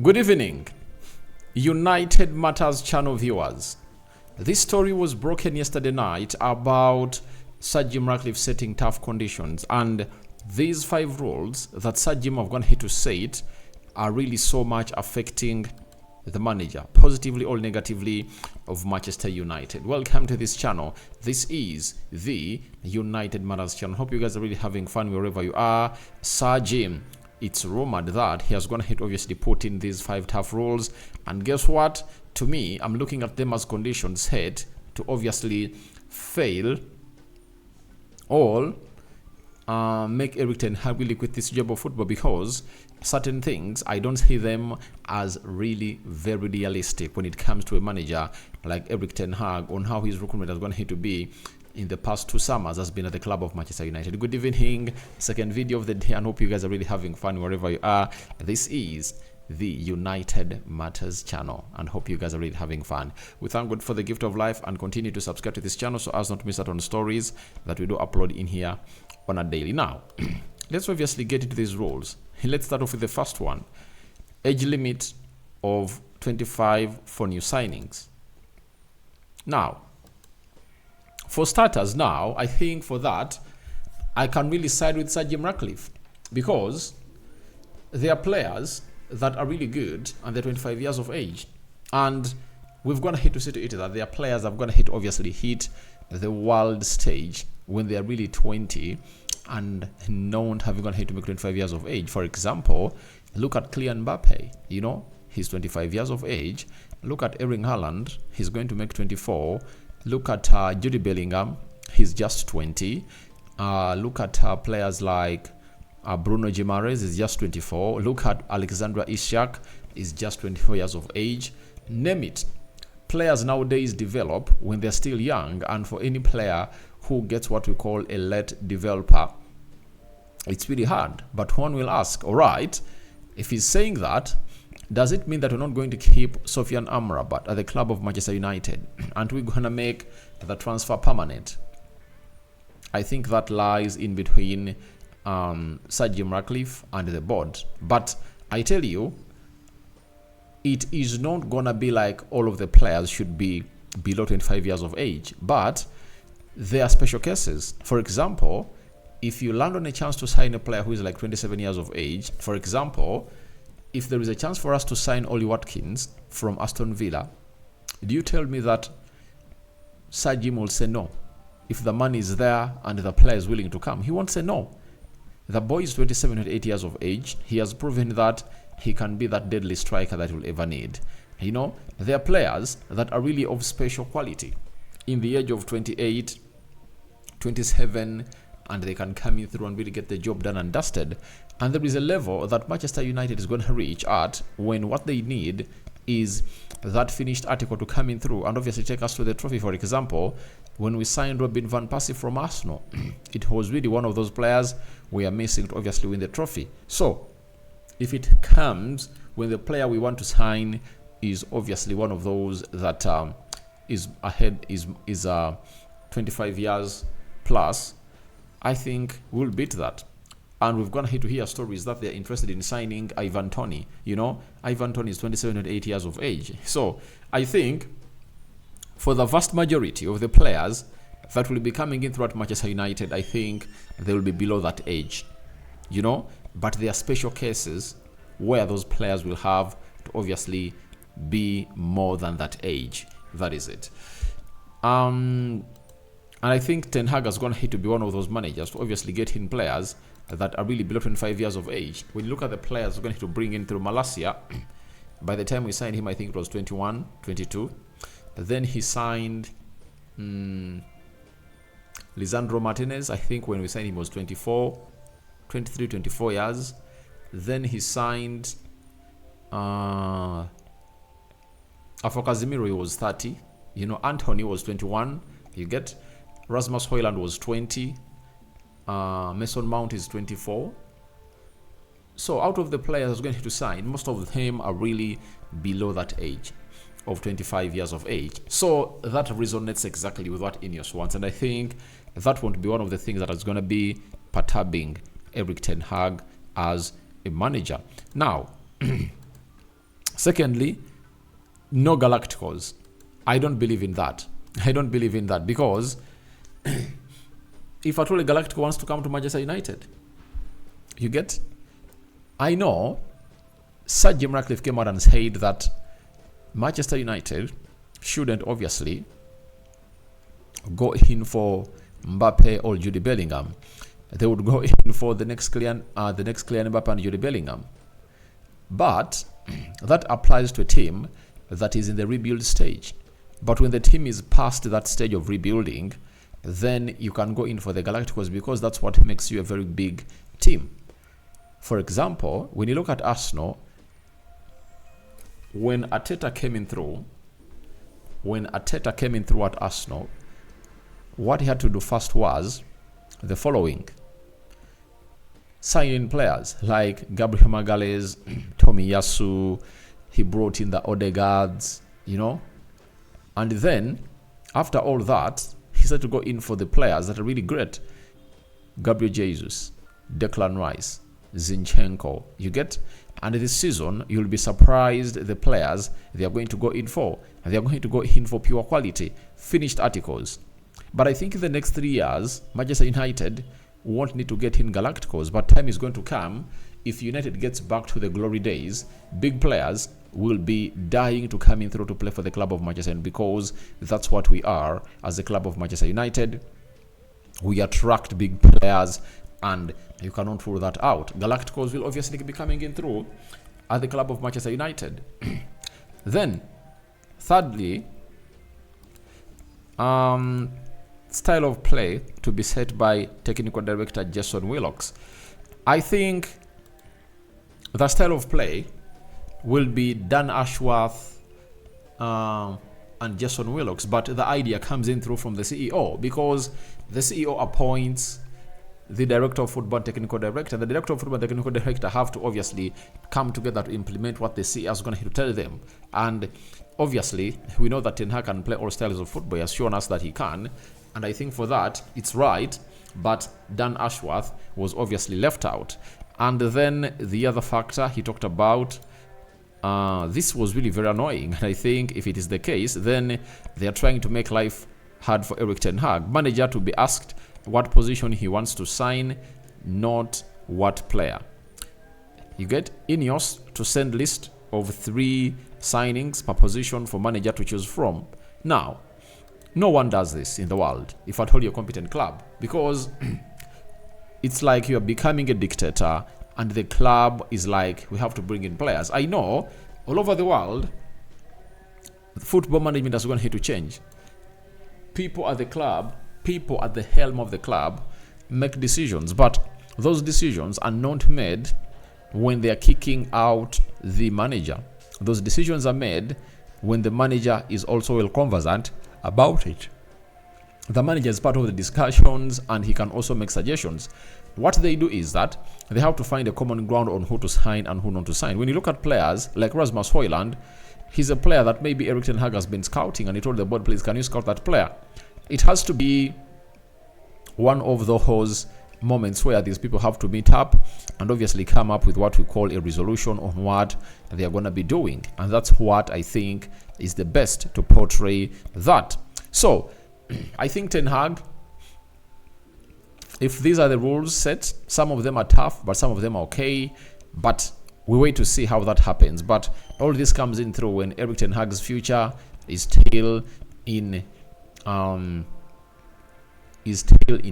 Good evening, United Matters channel viewers. This story was broken yesterday night about Sir Jim Ratcliffe setting tough conditions, and these 5 rules that Sir Jim have gone here to set are really so much affecting the manager, positively or negatively, of Manchester United. Welcome to this channel. This is the United Matters channel. Hope you guys are really having fun wherever you are. Sir Jim, it's rumored that he has gone ahead obviously put in these 5 tough rules, and guess what? To me, I'm looking at them as conditions set to obviously fail or make Eric Ten Hag really quit this job of football, because certain things I don't see them as really very realistic when it comes to a manager like Eric Ten Hag on how his recruitment has gone here to be in the past 2 summers has been at the club of Manchester United. Good evening, second video of the day, and hope you guys are really having fun wherever you are. This is the United Matters channel, and hope you guys are really having fun. We thank God for the gift of life and continue to subscribe to this channel so as not to miss out on stories that we do upload in here on a daily. Now, let's obviously get into these rules. Let's start off with the first one. Age limit of 25 for new signings. Now, for starters, now, I think for that, I can really side with Sir Jim Ratcliffe, because there are players that are really good and they're 25 years of age. And we've gone ahead to say to it that there are players that have gone ahead to obviously hit the world stage when they are really 20 and not having gone ahead to make 25 years of age. For example, look at Kylian Mbappe, you know, he's 25 years of age. Look at Erling Haaland, he's going to make 24. Look at Jude Bellingham, he's just 20. Look at players like Bruno Guimaraes is just 24. Look at Alexandra Isak is just 24 years of age. Name it. Players nowadays develop when they're still young, and for any player who gets what we call a late developer, it's really hard. But one will ask, all right, if he's saying that, does it mean that we're not going to keep Sofian Amrabat at the club of Manchester United? And we're going to make the transfer permanent? I think that lies in between Sir Jim Ratcliffe and the board. But I tell you, it is not going to be like all of the players should be below 25 years of age. But there are special cases. For example, if you land on a chance to sign a player who is like 27 years of age, for example, if there is a chance for us to sign Ollie Watkins from Aston Villa, do you tell me that Sir Jim will say no? If the money is there and the player is willing to come, he won't say no. The boy is 27 or 8 years of age. He has proven that he can be that deadly striker that you'll ever need. You know, there are players that are really of special quality in the age of 28, 27, and they can come in through and really get the job done and dusted. And there is a level that Manchester United is going to reach at when what they need is that finished article to come in through and obviously take us to the trophy. For example, when we signed Robin van Persie from Arsenal, it was really one of those players we are missing to obviously win the trophy. So if it comes when the player we want to sign is obviously one of those that is 25 years plus, I think we'll beat that. And we've gone here to hear stories that they're interested in signing Ivan Toney. You know, Ivan Toney is 27 and 8 years of age. So I think for the vast majority of the players that will be coming in throughout Manchester United, I think they will be below that age. You know, but there are special cases where those players will have to obviously be more than that age. That is it. And I think Ten Hag has gone here to be one of those managers to obviously get in players that are really below 25 years of age. When you look at the players we're going to bring in through Malacia, by the time we signed him, I think it was 21, 22. Then he signed Lisandro Martinez. I think when we signed him was 24, 23, 24 years. Then he signed for Casemiro, he was 30. You know, Anthony was 21. You get Rasmus Højlund was 20. Mason Mount is 24. So out of the players who's going to sign, most of them are really below that age of 25 years of age. So that resonates exactly with what INEOS wants, and I think that won't be one of the things that is going to be perturbing Eric Ten Hag as a manager. Now, Secondly, no Galacticos. I don't believe in that. I don't believe in that because if at all a Galactico wants to come to Manchester United, you get? I know Sir Jim Ratcliffe came out and said that Manchester United shouldn't obviously go in for Mbappe or Jude Bellingham. They would go in for the next Kylian Mbappe and Jude Bellingham. But that applies to a team that is in the rebuild stage. But when the team is past that stage of rebuilding, then you can go in for the Galacticos because that's what makes you a very big team. For example, when you look at Arsenal, when Arteta came in through at Arsenal, what he had to do first was the following. Sign in players like Gabriel Magalhaes, Tomiyasu, he brought in the Odegaards, and then after all that, he said to go in for the players that are really great. Gabriel Jesus, Declan Rice, Zinchenko, you get? And this season, you'll be surprised the players they are going to go in for. And they are going to go in for pure quality, finished articles. But I think in the next 3 years, Manchester United won't need to get in Galacticos, but time is going to come. If United gets back to the glory days, big players will be dying to come in through to play for the club of Manchester United because that's what we are as the club of Manchester United. We attract big players and you cannot rule that out. Galacticos will obviously be coming in through at the club of Manchester United. Then, thirdly, style of play to be set by technical director Jason Willox. I think the style of play will be Dan Ashworth and Jason Willox, but the idea comes in through from the CEO because the CEO appoints the director of football technical director. The director of football technical director have to obviously come together to implement what the CEO is going to tell them. And obviously, we know that Ten Hag can play all styles of football. He has shown us that he can. And I think for that, it's right. But Dan Ashworth was obviously left out. And then the other factor he talked about, this was really very annoying. And I think if it is the case, then they are trying to make life hard for Erik Ten Hag. Manager to be asked what position he wants to sign, not what player. You get INEOS to send list of 3 signings per position for manager to choose from. Now, no one does this in the world, if at all you're a competent club, because it's like you're becoming a dictator and the club is like, we have to bring in players. I know all over the world, football management is going to change. People at the club, people at the helm of the club make decisions, but those decisions are not made when they are kicking out the manager. Those decisions are made when the manager is also well conversant about it. The manager is part of the discussions and he can also make suggestions. What they do is that they have to find a common ground on who to sign and who not to sign. When you look at players like Rasmus Højlund, he's a player that maybe Erik Ten Hag has been scouting and he told the board, please, can you scout that player? It has to be one of those moments where these people have to meet up and obviously come up with what we call a resolution on what they are going to be doing. And that's what I think is the best to portray that. So, I think Ten Hag, if these are the rules set, some of them are tough, but some of them are okay. But we wait to see how that happens. But all this comes in through when Erik Ten Hag's future is still in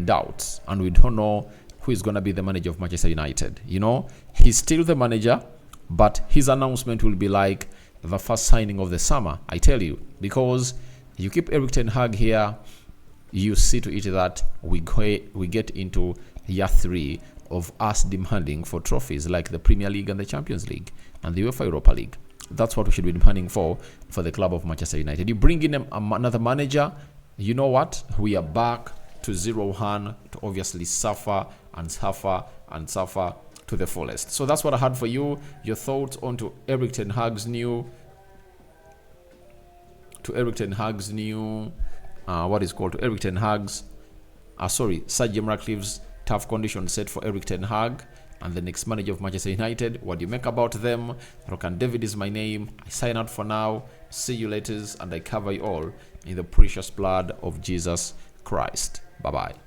doubt, and we don't know who is going to be the manager of Manchester United. You know, he's still the manager, but his announcement will be like the first signing of the summer, I tell you, because you keep Erik Ten Hag here, you see to it that we get into year 3 of us demanding for trophies like the Premier League and the Champions League and the UEFA Europa League. That's what we should be demanding for the club of Manchester United. You bring in another manager, you know what? We are back to 0-1 to obviously suffer and suffer and suffer to the fullest. So that's what I had for you. Your thoughts on to Erik Ten Hag's new Sir Jim Ratcliffe's tough condition set for Erik Ten Hag, and the next manager of Manchester United. What do you make about them? Rokan David is my name. I sign out for now. See you later, and I cover you all in the precious blood of Jesus Christ. Bye-bye.